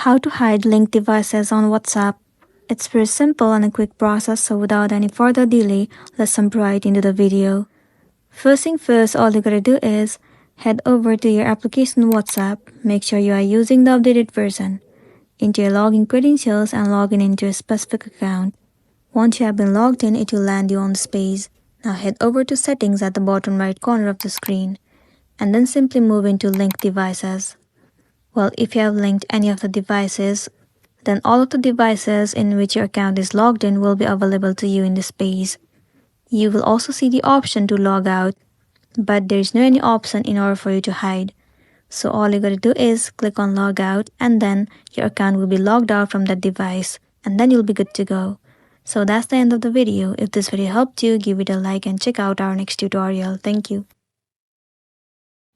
How to hide linked devices on WhatsApp. It's pretty simple and a quick process, so without any further delay, let's jump right into the video. First thing first, all you gotta do is head over to your application WhatsApp. Make sure you are using the updated version. Enter your login credentials and log in into a specific account. Once you have been logged in, it will land you on this page. Now head over to settings at the bottom right corner of the screen and then simply move into linked devices. Well, if you have linked any of the devices, then all of the devices in which your account is logged in will be available to you in this page. You will also see the option to log out, but there is no any option in order for you to hide. So all you gotta do is click on log out and then your account will be logged out from that device and then you'll be good to go. So that's the end of the video. If this video helped you, give it a like and check out our next tutorial. Thank you.